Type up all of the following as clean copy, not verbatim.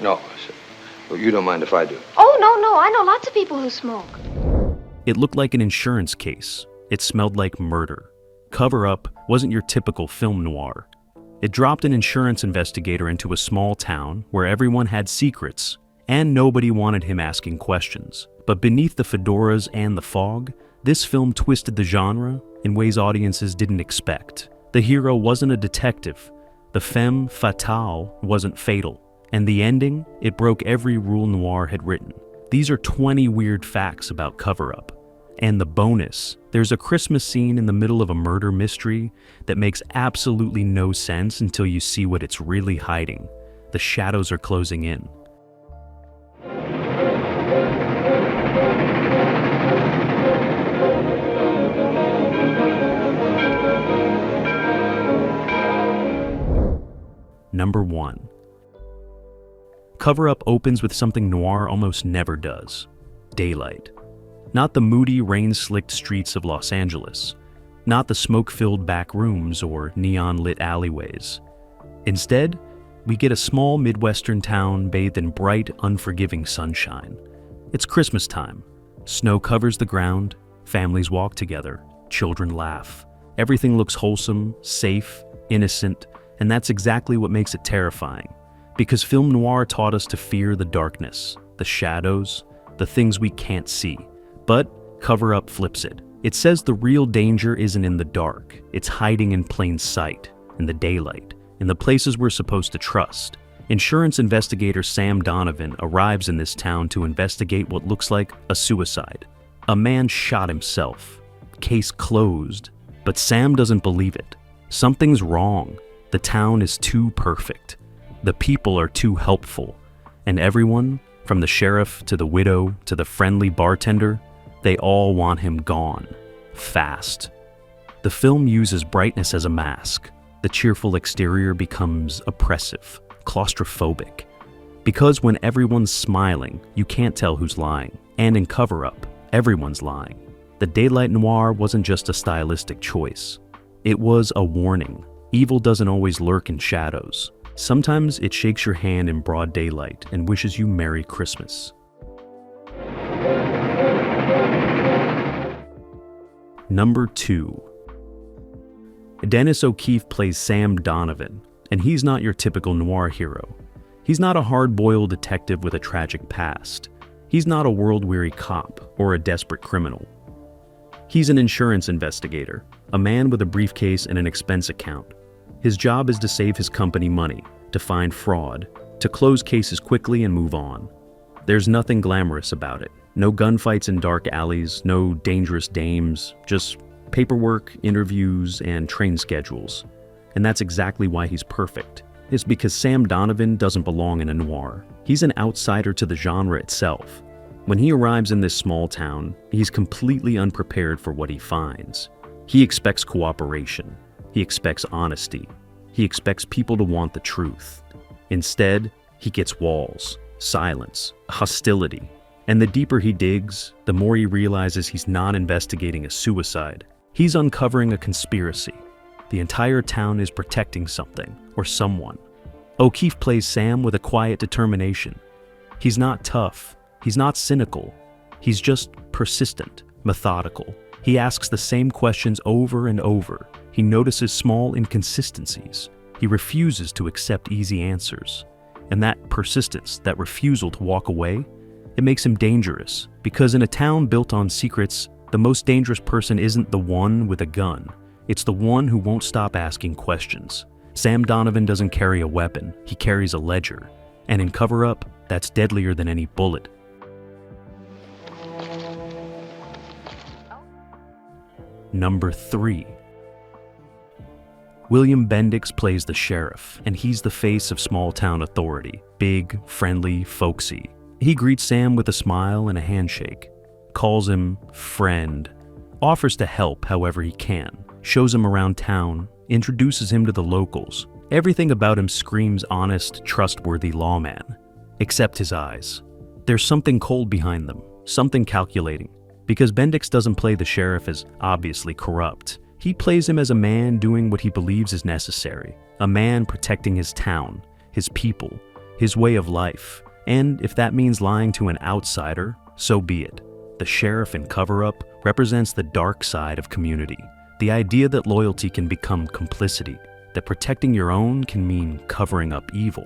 No, well, you don't mind if I do. Oh, no, I know lots of people who smoke. It looked like an insurance case. It smelled like murder. Cover Up wasn't your typical film noir. It dropped an insurance investigator into a small town where everyone had secrets, and nobody wanted him asking questions. But beneath the fedoras and the fog, this film twisted the genre in ways audiences didn't expect. The hero wasn't a detective. The femme fatale wasn't fatal. And the ending, it broke every rule Noir had written. These are 20 weird facts about Cover Up. And the bonus, there's a Christmas scene in the middle of a murder mystery that makes absolutely no sense until you see what it's really hiding. The shadows are closing in. Number 1. Cover Up opens with something noir almost never does: daylight. Not the moody, rain-slicked streets of Los Angeles. Not the smoke-filled back rooms or neon-lit alleyways. Instead, we get a small Midwestern town bathed in bright, unforgiving sunshine. It's Christmas time. Snow covers the ground, families walk together, children laugh. Everything looks wholesome, safe, innocent, and that's exactly what makes it terrifying. Because film noir taught us to fear the darkness, the shadows, the things we can't see. But Cover Up flips it. It says the real danger isn't in the dark. It's hiding in plain sight, in the daylight, in the places we're supposed to trust. Insurance investigator Sam Donovan arrives in this town to investigate what looks like a suicide. A man shot himself. Case closed. But Sam doesn't believe it. Something's wrong. The town is too perfect. The people are too helpful. And everyone, from the sheriff to the widow to the friendly bartender, they all want him gone. Fast. The film uses brightness as a mask. The cheerful exterior becomes oppressive, claustrophobic. Because when everyone's smiling, you can't tell who's lying. And in Cover Up, everyone's lying. The daylight noir wasn't just a stylistic choice. It was a warning. Evil doesn't always lurk in shadows. Sometimes it shakes your hand in broad daylight and wishes you Merry Christmas. Number 2. Dennis O'Keefe plays Sam Donovan, and he's not your typical noir hero. He's not a hard-boiled detective with a tragic past. He's not a world-weary cop or a desperate criminal. He's an insurance investigator, a man with a briefcase and an expense account. His job is to save his company money, to find fraud, to close cases quickly and move on. There's nothing glamorous about it. No gunfights in dark alleys, no dangerous dames, just paperwork, interviews, and train schedules. And that's exactly why he's perfect. It's because Sam Donovan doesn't belong in a noir. He's an outsider to the genre itself. When he arrives in this small town, he's completely unprepared for what he finds. He expects cooperation. He expects honesty. He expects people to want the truth. Instead, he gets walls, silence, hostility. And the deeper he digs, the more he realizes he's not investigating a suicide. He's uncovering a conspiracy. The entire town is protecting something or someone. O'Keefe plays Sam with a quiet determination. He's not tough. He's not cynical. He's just persistent, methodical. He asks the same questions over and over. He notices small inconsistencies. He refuses to accept easy answers. And that persistence, that refusal to walk away, it makes him dangerous. Because in a town built on secrets, the most dangerous person isn't the one with a gun. It's the one who won't stop asking questions. Sam Donovan doesn't carry a weapon. He carries a ledger. And in Cover Up, that's deadlier than any bullet. Number 3. William Bendix plays the sheriff, and he's the face of small-town authority. Big, friendly, folksy. He greets Sam with a smile and a handshake, calls him friend, offers to help however he can, shows him around town, introduces him to the locals. Everything about him screams honest, trustworthy lawman, except his eyes. There's something cold behind them, something calculating. Because Bendix doesn't play the sheriff as obviously corrupt. He plays him as a man doing what he believes is necessary. A man protecting his town, his people, his way of life. And if that means lying to an outsider, so be it. The sheriff in Cover Up represents the dark side of community. The idea that loyalty can become complicity, that protecting your own can mean covering up evil.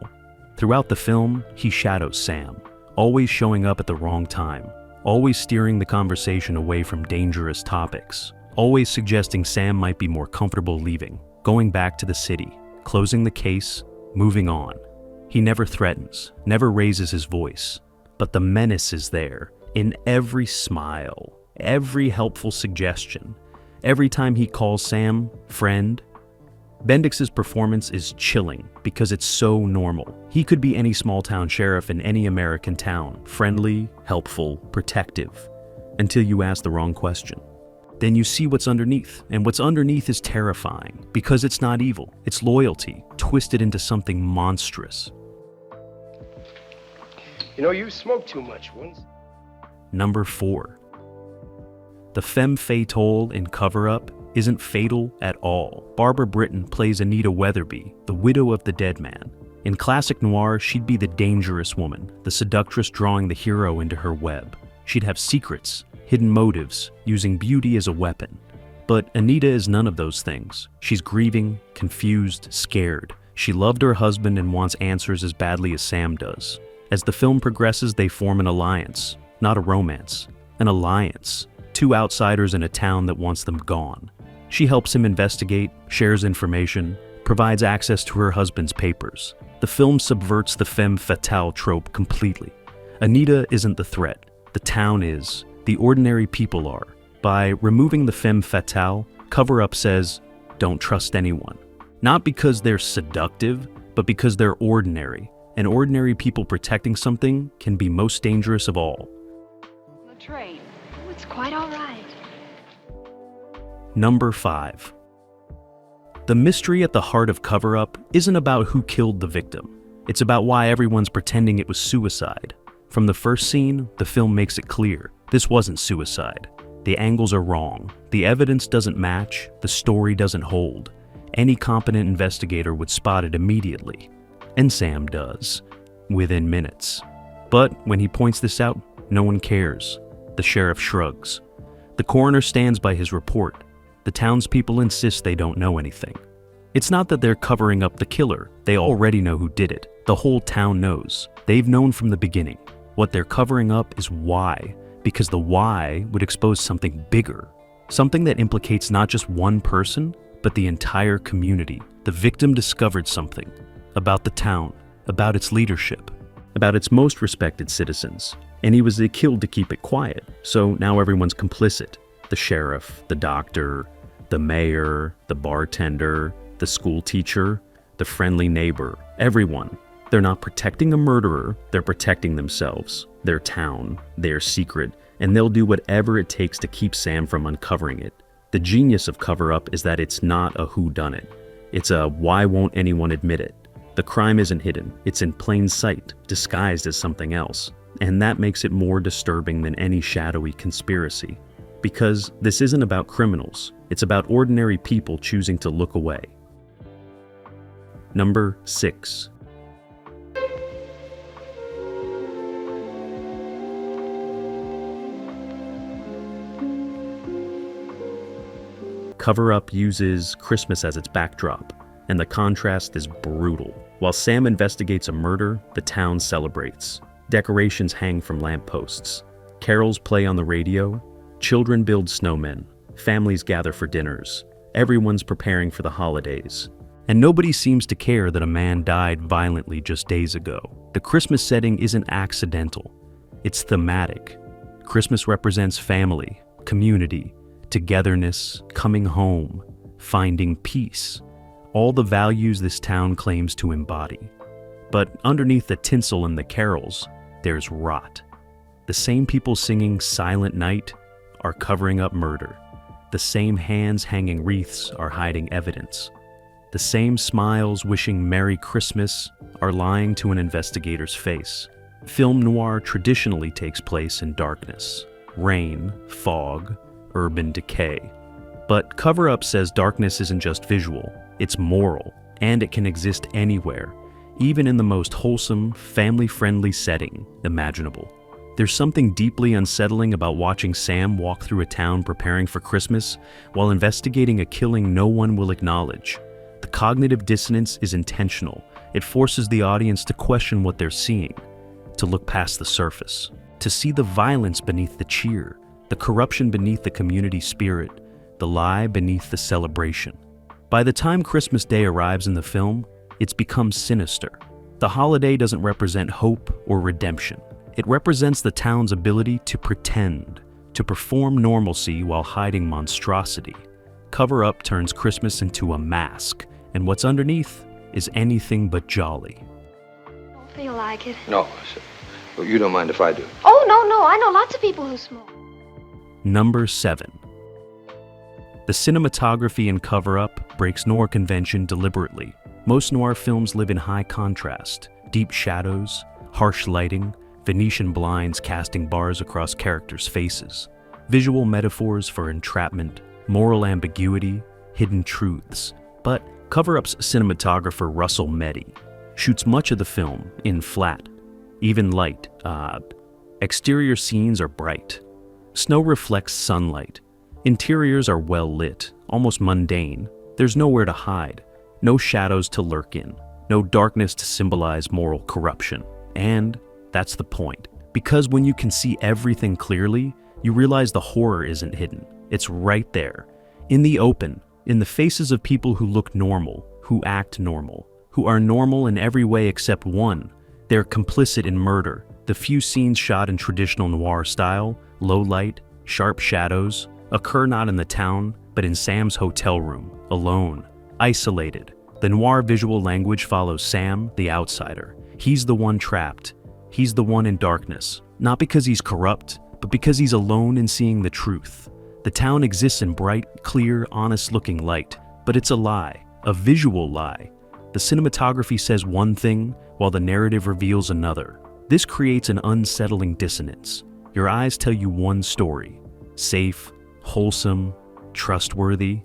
Throughout the film, he shadows Sam, always showing up at the wrong time, always steering the conversation away from dangerous topics, always suggesting Sam might be more comfortable leaving, going back to the city, closing the case, moving on. He never threatens, never raises his voice, but the menace is there in every smile, every helpful suggestion, every time he calls Sam friend. Bendix's performance is chilling because it's so normal. He could be any small-town sheriff in any American town, friendly, helpful, protective, until you ask the wrong question. Then you see what's underneath, and what's underneath is terrifying because it's not evil, it's loyalty, twisted into something monstrous. You know, you smoke too much once. Number 4. The femme fatale in Cover Up isn't fatal at all. Barbara Britton plays Anita Weatherby, the widow of the dead man. In classic noir, she'd be the dangerous woman, the seductress drawing the hero into her web. She'd have secrets, hidden motives, using beauty as a weapon. But Anita is none of those things. She's grieving, confused, scared. She loved her husband and wants answers as badly as Sam does. As the film progresses, they form an alliance, not a romance. An alliance. 2 outsiders in a town that wants them gone. She helps him investigate, shares information, provides access to her husband's papers. The film subverts the femme fatale trope completely. Anita isn't the threat. The town is. The ordinary people are. By removing the femme fatale, Cover Up says, don't trust anyone. Not because they're seductive, but because they're ordinary. And ordinary people protecting something can be most dangerous of all. The train. Oh, it's quite all right. Number 5. The mystery at the heart of Cover Up isn't about who killed the victim. It's about why everyone's pretending it was suicide. From the first scene, the film makes it clear. This wasn't suicide. The angles are wrong. The evidence doesn't match. The story doesn't hold. Any competent investigator would spot it immediately. And Sam does, within minutes. But when he points this out, no one cares. The sheriff shrugs. The coroner stands by his report. The townspeople insist they don't know anything. It's not that they're covering up the killer. They already know who did it. The whole town knows. They've known from the beginning. What they're covering up is why, because the why would expose something bigger. Something that implicates not just one person, but the entire community. The victim discovered something about the town, about its leadership, about its most respected citizens. And he was killed to keep it quiet, so now everyone's complicit. The sheriff, the doctor, the mayor, the bartender, the school teacher, the friendly neighbor, everyone. They're not protecting a murderer, they're protecting themselves, their town, their secret, and they'll do whatever it takes to keep Sam from uncovering it. The genius of Cover Up is that it's not a whodunit. It's a why won't anyone admit it. The crime isn't hidden, it's in plain sight, disguised as something else. And that makes it more disturbing than any shadowy conspiracy. Because this isn't about criminals, it's about ordinary people choosing to look away. Number 6. Cover Up uses Christmas as its backdrop, and the contrast is brutal. While Sam investigates a murder, the town celebrates. Decorations hang from lampposts. Carols play on the radio. Children build snowmen. Families gather for dinners. Everyone's preparing for the holidays. And nobody seems to care that a man died violently just days ago. The Christmas setting isn't accidental. It's thematic. Christmas represents family, community, togetherness, coming home, finding peace. All the values this town claims to embody. But underneath the tinsel and the carols, there's rot. The same people singing Silent Night are covering up murder. The same hands hanging wreaths are hiding evidence. The same smiles wishing Merry Christmas are lying to an investigator's face. Film noir traditionally takes place in darkness, rain, fog, urban decay. But Cover Up says darkness isn't just visual, it's moral, and it can exist anywhere. even in the most wholesome, family-friendly setting imaginable. There's something deeply unsettling about watching Sam walk through a town preparing for Christmas while investigating a killing no one will acknowledge. The cognitive dissonance is intentional. It forces the audience to question what they're seeing, to look past the surface, to see the violence beneath the cheer, the corruption beneath the community spirit, the lie beneath the celebration. By the time Christmas Day arrives in the film, it's become sinister. The holiday doesn't represent hope or redemption. It represents the town's ability to pretend, to perform normalcy while hiding monstrosity. Cover Up turns Christmas into a mask, and what's underneath is anything but jolly. I don't feel like it. No, sir. Well, you don't mind if I do. Oh, no, I know lots of people who smoke. Number 7. The cinematography in Cover Up breaks noir convention deliberately. Most noir films live in high contrast, deep shadows, harsh lighting, Venetian blinds casting bars across characters' faces, visual metaphors for entrapment, moral ambiguity, hidden truths. But Cover Up's cinematographer Russell Meddy shoots much of the film in flat, even light. Exterior scenes are bright. Snow reflects sunlight. Interiors are well lit, almost mundane. There's nowhere to hide, no shadows to lurk in, no darkness to symbolize moral corruption. And that's the point. Because when you can see everything clearly, you realize the horror isn't hidden. It's right there, in the open, in the faces of people who look normal, who act normal, who are normal in every way except one. They're complicit in murder. The few scenes shot in traditional noir style, low light, sharp shadows, occur not in the town, but in Sam's hotel room, alone, isolated. The noir visual language follows Sam, the outsider. He's the one trapped. He's the one in darkness, not because he's corrupt, but because he's alone in seeing the truth. The town exists in bright, clear, honest-looking light, but it's a lie, a visual lie. The cinematography says one thing, while the narrative reveals another. This creates an unsettling dissonance. Your eyes tell you one story, safe, wholesome, trustworthy,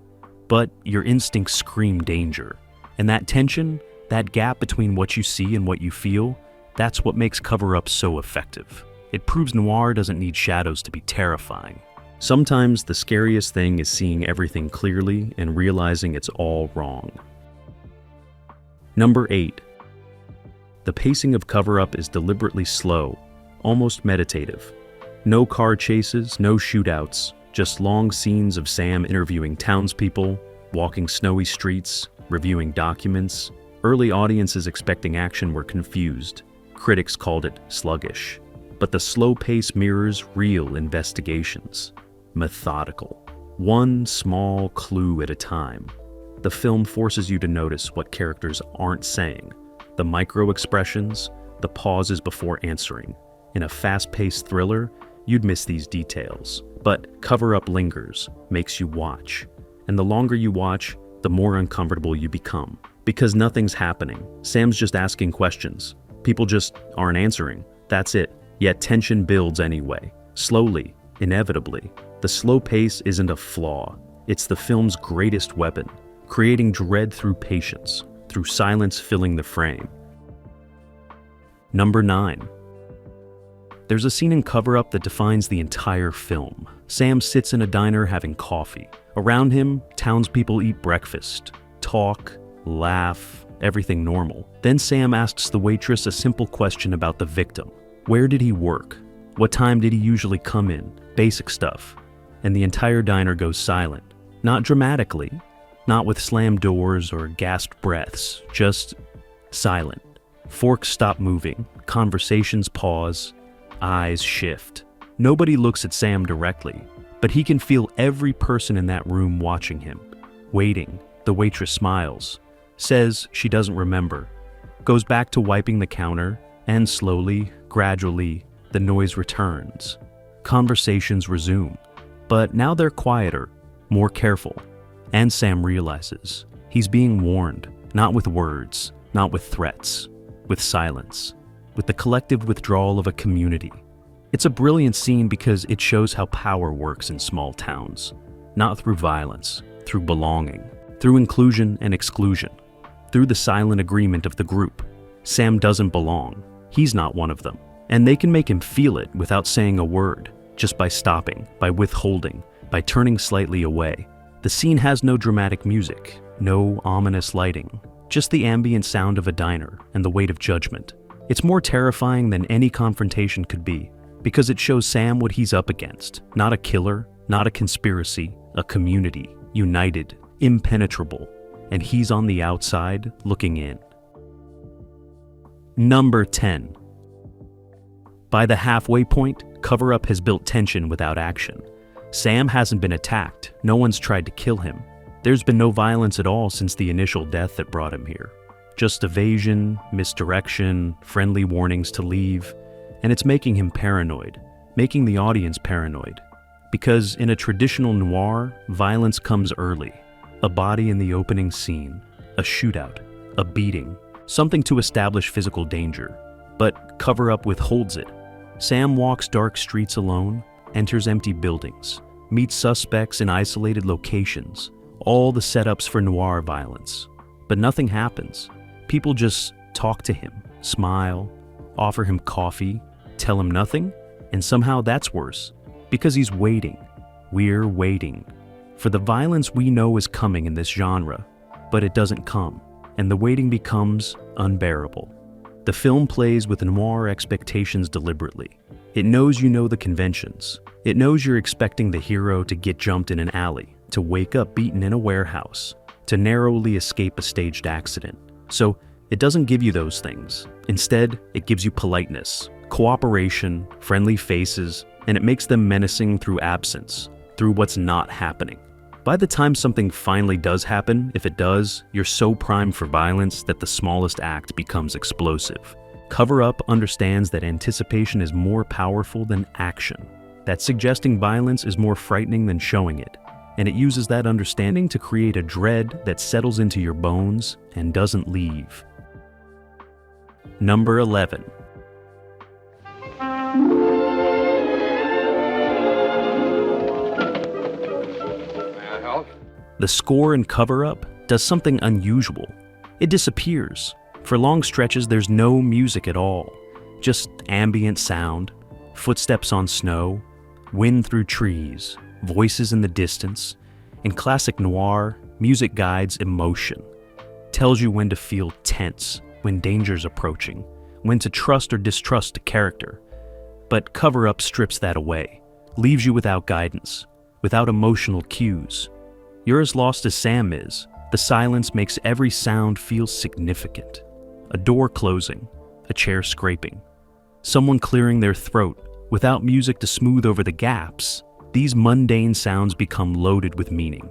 but your instincts scream danger. And that tension, that gap between what you see and what you feel, that's what makes Cover Up so effective. It proves noir doesn't need shadows to be terrifying. Sometimes the scariest thing is seeing everything clearly and realizing it's all wrong. Number 8. The pacing of Cover Up is deliberately slow, almost meditative. No car chases, no shootouts, just long scenes of Sam interviewing townspeople, walking snowy streets, reviewing documents. Early audiences expecting action were confused. Critics called it sluggish. But the slow pace mirrors real investigations. Methodical. One small clue at a time. The film forces you to notice what characters aren't saying. The micro-expressions, the pauses before answering. In a fast-paced thriller, you'd miss these details. But Cover Up lingers, makes you watch. And the longer you watch, the more uncomfortable you become. Because nothing's happening. Sam's just asking questions. People just aren't answering. That's it. Yet tension builds anyway. Slowly, inevitably. The slow pace isn't a flaw. It's the film's greatest weapon, creating dread through patience, through silence filling the frame. Number 9. There's a scene in Cover Up that defines the entire film. Sam sits in a diner having coffee. Around him, townspeople eat breakfast, talk, laugh, everything normal. Then Sam asks the waitress a simple question about the victim. Where did he work? What time did he usually come in? Basic stuff. And the entire diner goes silent. Not dramatically, not with slammed doors or gasped breaths, just silent. Forks stop moving, conversations pause, eyes shift. Nobody looks at Sam directly, but he can feel every person in that room watching him. Waiting, the waitress smiles, says she doesn't remember, goes back to wiping the counter, and slowly, gradually, the noise returns. Conversations resume, but now they're quieter, more careful. And Sam realizes he's being warned, not with words, not with threats, with silence, with the collective withdrawal of a community. It's a brilliant scene because it shows how power works in small towns, not through violence, through belonging, through inclusion and exclusion, through the silent agreement of the group. Sam doesn't belong. He's not one of them. And they can make him feel it without saying a word, just by stopping, by withholding, by turning slightly away. The scene has no dramatic music, no ominous lighting, just the ambient sound of a diner and the weight of judgment. It's more terrifying than any confrontation could be, because it shows Sam what he's up against. Not a killer, not a conspiracy, a community, united, impenetrable, and he's on the outside looking in. Number 10. By the halfway point, Cover Up has built tension without action. Sam hasn't been attacked, no one's tried to kill him. There's been no violence at all since the initial death that brought him here. Just evasion, misdirection, friendly warnings to leave, and it's making him paranoid, making the audience paranoid. Because in a traditional noir, violence comes early. A body in the opening scene, a shootout, a beating, something to establish physical danger. But Cover Up withholds it. Sam walks dark streets alone, enters empty buildings, meets suspects in isolated locations, all the setups for noir violence. But nothing happens. People just talk to him, smile, offer him coffee, tell him nothing, and somehow that's worse, because he's waiting. We're waiting for the violence we know is coming in this genre, but it doesn't come, and the waiting becomes unbearable. The film plays with noir expectations deliberately. It knows you know the conventions. It knows you're expecting the hero to get jumped in an alley, to wake up beaten in a warehouse, to narrowly escape a staged accident. So it doesn't give you those things. Instead, it gives you politeness, cooperation, friendly faces, and it makes them menacing through absence, through what's not happening. By the time something finally does happen, if it does, you're so primed for violence that the smallest act becomes explosive. Cover Up understands that anticipation is more powerful than action, that suggesting violence is more frightening than showing it, and it uses that understanding to create a dread that settles into your bones and doesn't leave. Number 11. The score in Cover Up does something unusual. It disappears. For long stretches, there's no music at all. Just ambient sound, footsteps on snow, wind through trees, voices in the distance. In classic noir, music guides emotion, tells you when to feel tense, when danger's approaching, when to trust or distrust a character. But Cover Up strips that away, leaves you without guidance, without emotional cues. You're as lost as Sam is. The silence makes every sound feel significant. A door closing, a chair scraping, someone clearing their throat without music to smooth over the gaps. These mundane sounds become loaded with meaning.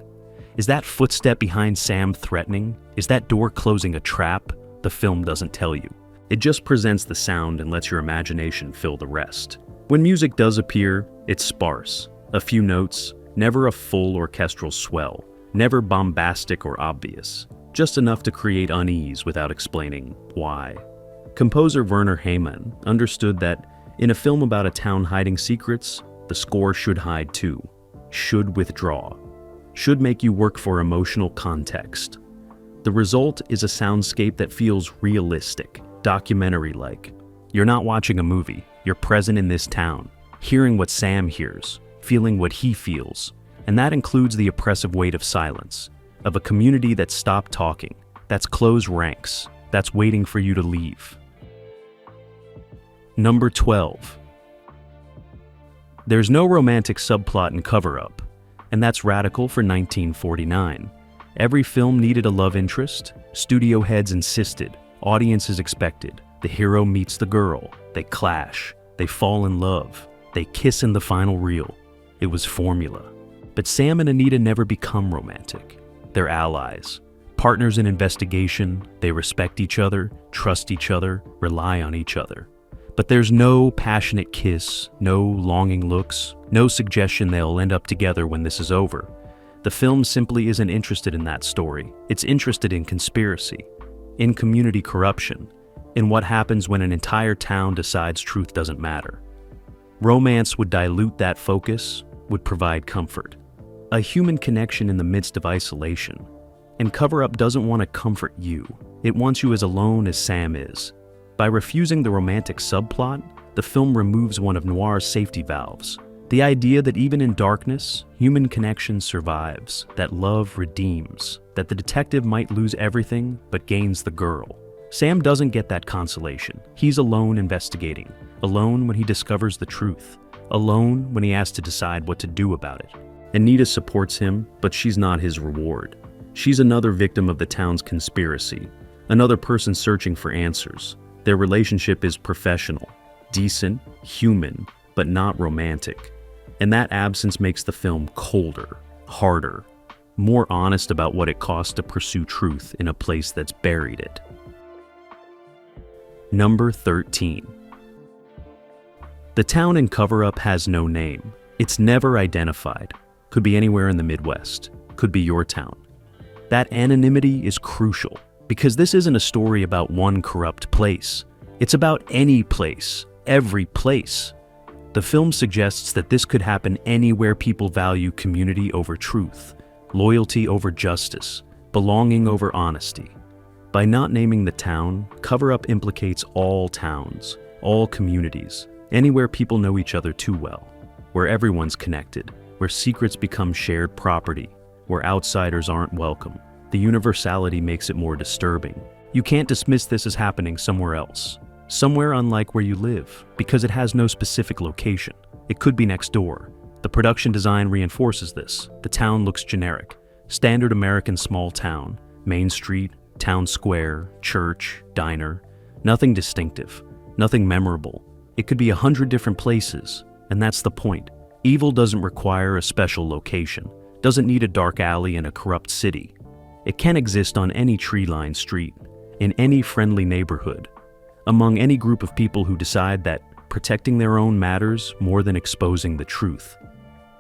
Is that footstep behind Sam threatening? Is that door closing a trap? The film doesn't tell you. It just presents the sound and lets your imagination fill the rest. When music does appear, it's sparse. A few notes, never a full orchestral swell, never bombastic or obvious, just enough to create unease without explaining why. Composer Werner Hayman understood that in a film about a town hiding secrets, the score should hide too, should withdraw, should make you work for emotional context. The result is a soundscape that feels realistic, documentary-like. You're not watching a movie, you're present in this town, hearing what Sam hears, feeling what he feels, and that includes the oppressive weight of silence, of a community that's stopped talking, that's closed ranks, that's waiting for you to leave. Number 12. There's no romantic subplot in Cover Up, and that's radical for 1949. Every film needed a love interest, studio heads insisted, audiences expected. The hero meets the girl, they clash, they fall in love, they kiss in the final reel. It was formula. But Sam and Anita never become romantic. They're allies, partners in investigation. They respect each other, trust each other, rely on each other. But there's no passionate kiss, no longing looks, no suggestion they'll end up together when this is over. The film simply isn't interested in that story. It's interested in conspiracy, in community corruption, in what happens when an entire town decides truth doesn't matter. Romance would dilute that focus, would provide comfort. A human connection in the midst of isolation. And Cover Up doesn't want to comfort you. It wants you as alone as Sam is, By refusing the romantic subplot, the film removes one of Noir's safety valves. The idea that even in darkness, human connection survives, that love redeems, that the detective might lose everything but gains the girl. Sam doesn't get that consolation. He's alone investigating, alone when he discovers the truth, alone when he has to decide what to do about it. Anita supports him, but she's not his reward. She's another victim of the town's conspiracy, another person searching for answers. Their relationship is professional, decent, human, but not romantic. And that absence makes the film colder, harder, more honest about what it costs to pursue truth in a place that's buried it. Number 13. The town in Cover Up has no name. It's never identified. Could be anywhere in the Midwest. Could be your town. That anonymity is crucial, because this isn't a story about one corrupt place. It's about any place, every place. The film suggests that this could happen anywhere people value community over truth, loyalty over justice, belonging over honesty. By not naming the town, Cover Up implicates all towns, all communities, anywhere people know each other too well, where everyone's connected, where secrets become shared property, where outsiders aren't welcome. The universality makes it more disturbing. You can't dismiss this as happening somewhere else, somewhere unlike where you live, because it has no specific location. It could be next door. The production design reinforces this. The town looks generic. Standard American small town, Main Street, town square, church, diner. Nothing distinctive, nothing memorable. It could be 100 different places, and that's the point. Evil doesn't require a special location, doesn't need a dark alley in a corrupt city. It can exist on any tree-lined street, in any friendly neighborhood, among any group of people who decide that protecting their own matters more than exposing the truth.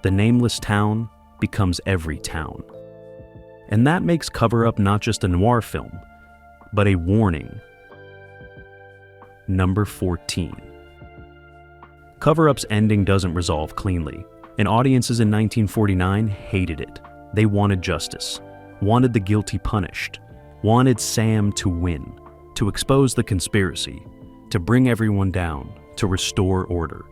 The nameless town becomes every town. And that makes Cover Up not just a noir film, but a warning. Number 14. Cover Up's ending doesn't resolve cleanly, and audiences in 1949 hated it. They wanted justice, wanted the guilty punished, wanted Sam to win, to expose the conspiracy, to bring everyone down, to restore order.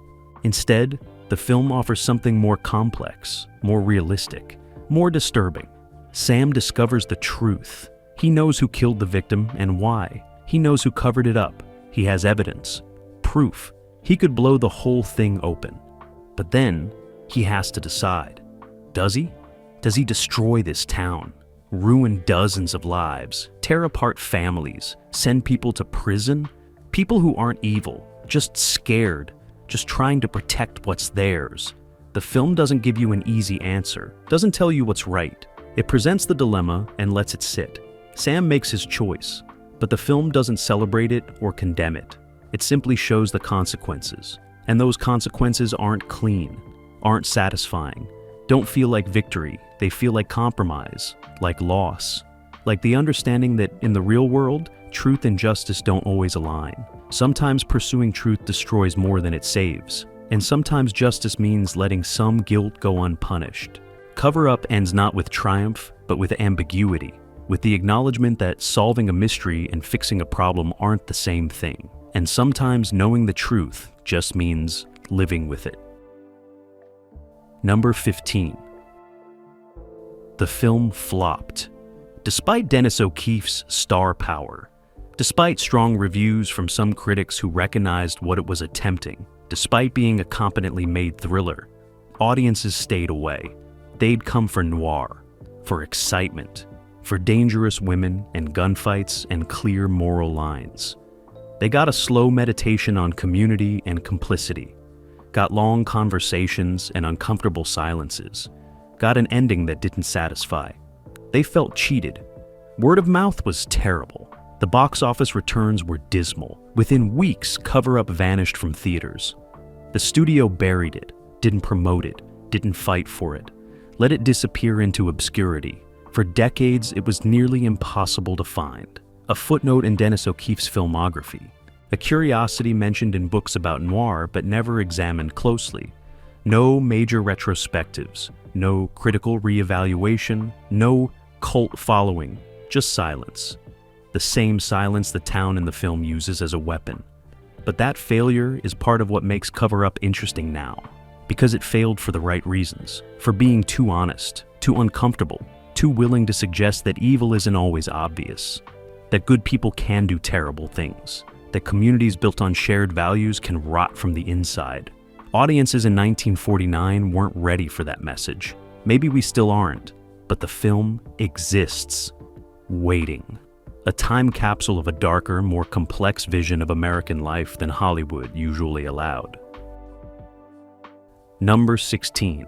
Instead, the film offers something more complex, more realistic, more disturbing. Sam discovers the truth. He knows who killed the victim and why. He knows who covered it up. He has evidence, proof. He could blow the whole thing open. But then, he has to decide. Does he? Does he destroy this town, ruin dozens of lives, tear apart families, send people to prison? People who aren't evil, just scared, just trying to protect what's theirs. The film doesn't give you an easy answer, doesn't tell you what's right. It presents the dilemma and lets it sit. Sam makes his choice, but the film doesn't celebrate it or condemn it. It simply shows the consequences. And those consequences aren't clean, aren't satisfying, don't feel like victory. They feel like compromise, like loss, like the understanding that in the real world, truth and justice don't always align. Sometimes pursuing truth destroys more than it saves, and sometimes justice means letting some guilt go unpunished. Cover Up ends not with triumph, but with ambiguity, with the acknowledgement that solving a mystery and fixing a problem aren't the same thing. And sometimes knowing the truth just means living with it. Number 15. The film flopped. Despite Dennis O'Keefe's star power, despite strong reviews from some critics who recognized what it was attempting, despite being a competently made thriller, audiences stayed away. They'd come for noir, for excitement, for dangerous women and gunfights and clear moral lines. They got a slow meditation on community and complicity, got long conversations and uncomfortable silences, got an ending that didn't satisfy. They felt cheated. Word of mouth was terrible. The box office returns were dismal. Within weeks, Cover Up vanished from theaters. The studio buried it, didn't promote it, didn't fight for it, let it disappear into obscurity. For decades, it was nearly impossible to find. A footnote in Dennis O'Keefe's filmography, a curiosity mentioned in books about noir but never examined closely. No major retrospectives, no critical reevaluation, no cult following, just silence. the same silence the town in the film uses as a weapon. But that failure is part of what makes Cover Up interesting now, because it failed for the right reasons, for being too honest, too uncomfortable, too willing to suggest that evil isn't always obvious, that good people can do terrible things, that communities built on shared values can rot from the inside. Audiences in 1949 weren't ready for that message. Maybe we still aren't, but the film exists, waiting. A time capsule of a darker, more complex vision of American life than Hollywood usually allowed. Number 16.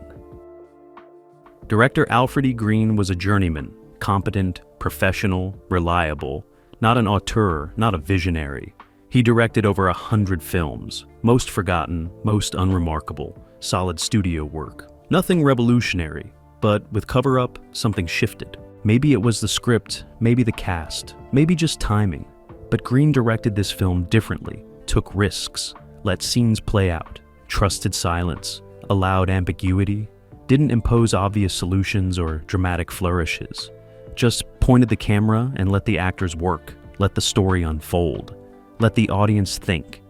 Director Alfred E. Green was a journeyman, competent, professional, reliable, not an auteur, not a visionary. He directed over 100 films, most forgotten, most unremarkable, solid studio work. Nothing revolutionary, but with Cover Up, something shifted. Maybe it was the script, maybe the cast, maybe just timing. But Green directed this film differently, took risks, let scenes play out, trusted silence, allowed ambiguity, didn't impose obvious solutions or dramatic flourishes. Just pointed the camera and let the actors work, let the story unfold, let the audience think.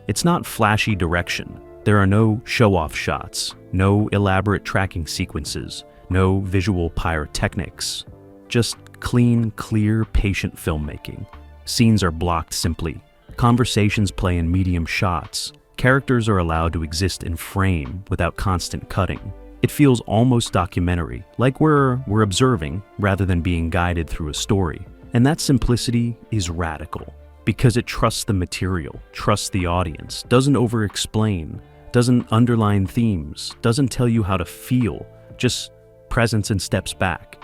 It's not flashy direction. There are no show-off shots, no elaborate tracking sequences, no visual pyrotechnics. Just clean, clear, patient filmmaking. Scenes are blocked simply. Conversations play in medium shots. Characters are allowed to exist in frame without constant cutting. It feels almost documentary, like we're observing rather than being guided through a story. And that simplicity is radical, because it trusts the material, trusts the audience, doesn't over-explain, doesn't underline themes, doesn't tell you how to feel, just presence and steps back.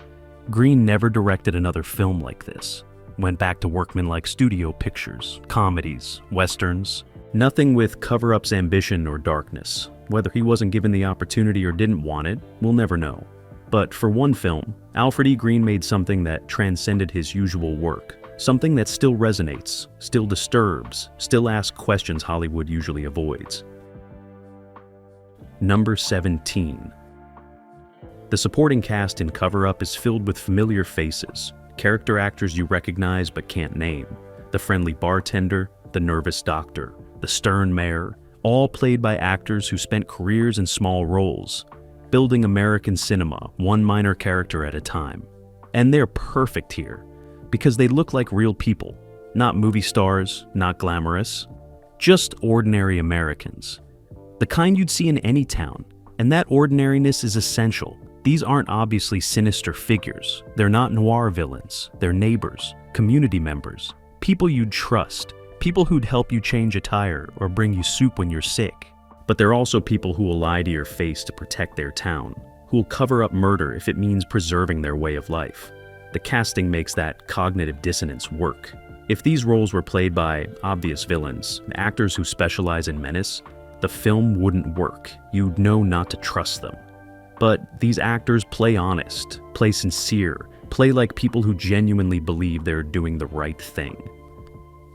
Green never directed another film like this. Went back to workmanlike studio pictures, comedies, westerns. Nothing with Cover Up's ambition or darkness. Whether he wasn't given the opportunity or didn't want it, we'll never know. But for one film, Alfred E. Green made something that transcended his usual work. Something that still resonates, still disturbs, still asks questions Hollywood usually avoids. Number 17. The supporting cast in Cover Up is filled with familiar faces, character actors you recognize but can't name. The friendly bartender, the nervous doctor, the stern mayor, all played by actors who spent careers in small roles, building American cinema one minor character at a time. And they're perfect here, because they look like real people, not movie stars, not glamorous, just ordinary Americans. The kind you'd see in any town, and that ordinariness is essential. These aren't obviously sinister figures. They're not noir villains. They're neighbors, community members, people you'd trust, people who'd help you change a tire or bring you soup when you're sick. But they're also people who will lie to your face to protect their town, who'll cover up murder if it means preserving their way of life. The casting makes that cognitive dissonance work. If these roles were played by obvious villains, actors who specialize in menace, the film wouldn't work. You'd know not to trust them. But these actors play honest, play sincere, play like people who genuinely believe they're doing the right thing.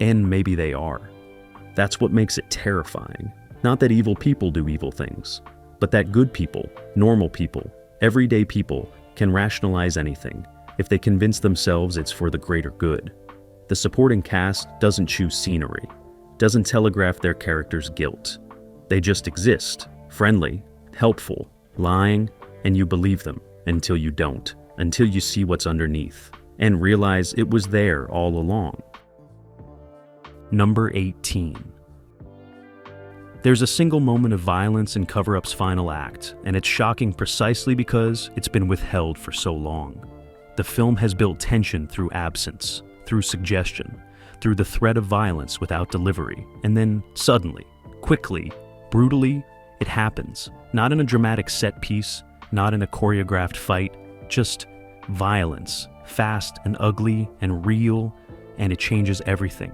And maybe they are. That's what makes it terrifying. Not that evil people do evil things, but that good people, normal people, everyday people can rationalize anything if they convince themselves it's for the greater good. The supporting cast doesn't choose scenery, doesn't telegraph their characters' guilt. They just exist, friendly, helpful, lying, and you believe them until you don't, until you see what's underneath, and realize it was there all along. Number 18. There's a single moment of violence in Cover Up's final act, and it's shocking precisely because it's been withheld for so long. The film has built tension through absence, through suggestion, through the threat of violence without delivery, and then suddenly, quickly, brutally, it happens. Not in a dramatic set piece, not in a choreographed fight, just violence, fast and ugly and real, and it changes everything.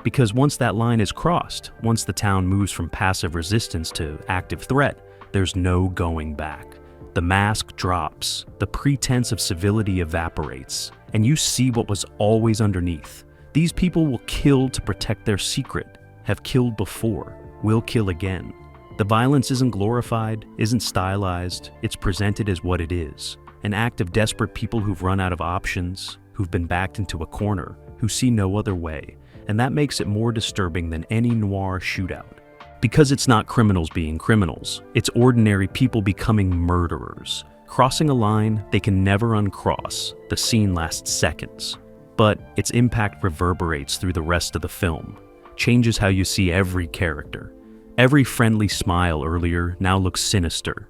Because once that line is crossed, once the town moves from passive resistance to active threat, there's no going back. The mask drops, the pretense of civility evaporates, and you see what was always underneath. These people will kill to protect their secret, have killed before, will kill again. The violence isn't glorified, isn't stylized, it's presented as what it is. An act of desperate people who've run out of options, who've been backed into a corner, who see no other way, and that makes it more disturbing than any noir shootout. Because it's not criminals being criminals, it's ordinary people becoming murderers. Crossing a line they can never uncross, the scene lasts seconds. But its impact reverberates through the rest of the film, changes how you see every character. Every friendly smile earlier now looks sinister.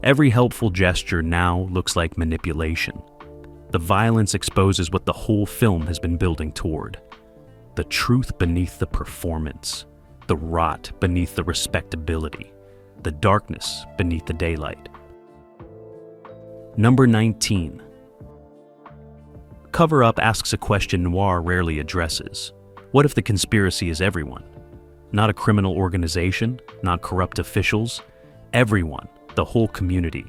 Every helpful gesture now looks like manipulation. The violence exposes what the whole film has been building toward. The truth beneath the performance. The rot beneath the respectability. The darkness beneath the daylight. Number 19. Cover Up asks a question noir rarely addresses. What if the conspiracy is everyone? Not a criminal organization, not corrupt officials. Everyone, the whole community,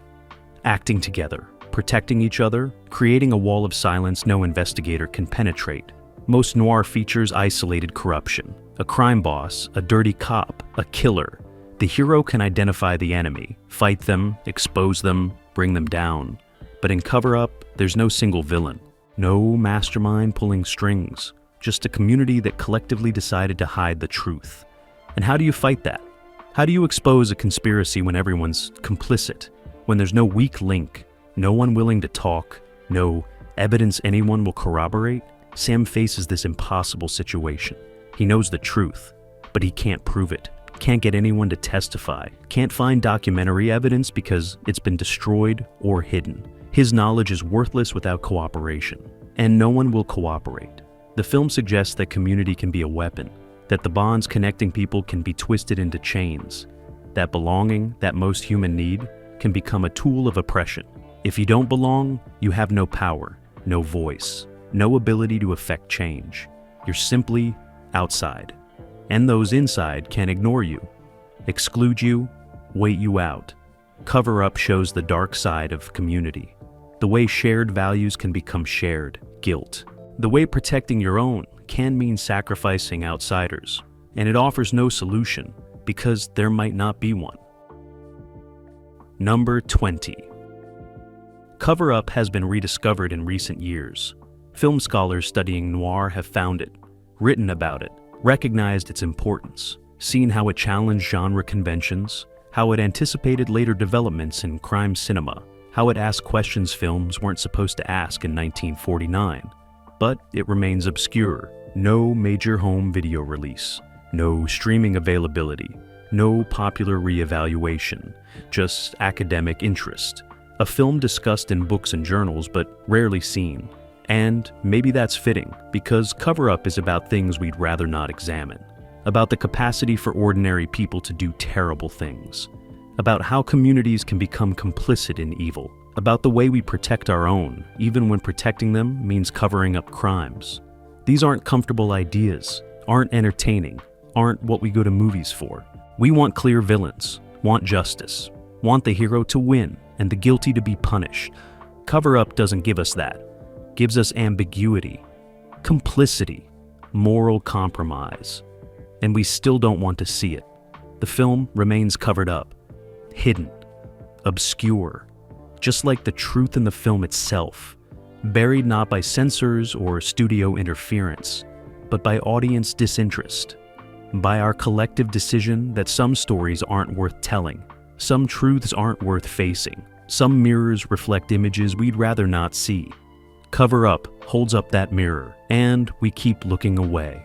acting together, protecting each other, creating a wall of silence no investigator can penetrate. Most noir features isolated corruption. A crime boss, a dirty cop, a killer. The hero can identify the enemy, fight them, expose them, bring them down. But in Cover Up, there's no single villain. No mastermind pulling strings. Just a community that collectively decided to hide the truth. And how do you fight that? How do you expose a conspiracy when everyone's complicit? When there's no weak link, no one willing to talk, no evidence anyone will corroborate? Sam faces this impossible situation. He knows the truth, but he can't prove it. Can't get anyone to testify. Can't find documentary evidence because it's been destroyed or hidden. His knowledge is worthless without cooperation, and no one will cooperate. The film suggests that community can be a weapon, that the bonds connecting people can be twisted into chains, that belonging, that most human need, can become a tool of oppression. If you don't belong, you have no power, no voice, no ability to affect change. You're simply outside, and those inside can ignore you, exclude you, wait you out. Cover Up shows the dark side of community. The way shared values can become shared guilt. The way protecting your own can mean sacrificing outsiders. And it offers no solution because there might not be one. Number 20. Cover Up has been rediscovered in recent years. Film scholars studying noir have found it, written about it, recognized its importance, seen how it challenged genre conventions, how it anticipated later developments in crime cinema, how it asked questions films weren't supposed to ask in 1949. But it remains obscure. No major home video release, no streaming availability, no popular reevaluation, just academic interest. A film discussed in books and journals but rarely seen. And maybe that's fitting, because Cover Up is about things we'd rather not examine. About the capacity for ordinary people to do terrible things. About how communities can become complicit in evil. About the way we protect our own, even when protecting them means covering up crimes. These aren't comfortable ideas, aren't entertaining, aren't what we go to movies for. We want clear villains, want justice, want the hero to win and the guilty to be punished. Cover Up doesn't give us that. Gives us ambiguity, complicity, moral compromise. And we still don't want to see it. The film remains covered up, hidden, obscure, just like the truth in the film itself, buried not by censors or studio interference, but by audience disinterest, by our collective decision that some stories aren't worth telling, some truths aren't worth facing, some mirrors reflect images we'd rather not see. Cover Up holds up that mirror, and we keep looking away.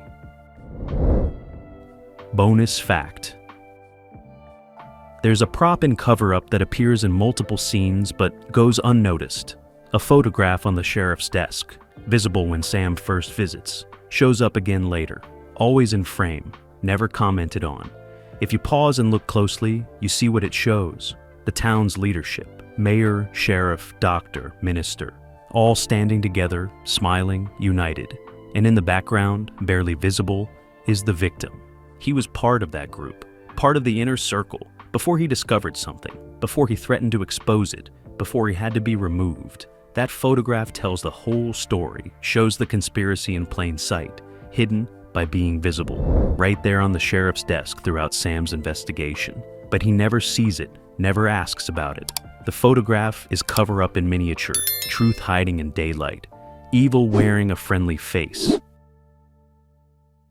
Bonus fact. There's a prop in Cover Up that appears in multiple scenes but goes unnoticed. A photograph on the sheriff's desk, visible when Sam first visits, shows up again later, always in frame, never commented on. If you pause and look closely, you see what it shows. The town's leadership, mayor, sheriff, doctor, minister, all standing together, smiling, united. And in the background, barely visible, is the victim. He was part of that group, part of the inner circle, before he discovered something, before he threatened to expose it, before he had to be removed. That photograph tells the whole story, shows the conspiracy in plain sight, hidden by being visible, right there on the sheriff's desk throughout Sam's investigation. But he never sees it, never asks about it. The photograph is Cover Up in miniature, truth hiding in daylight, evil wearing a friendly face,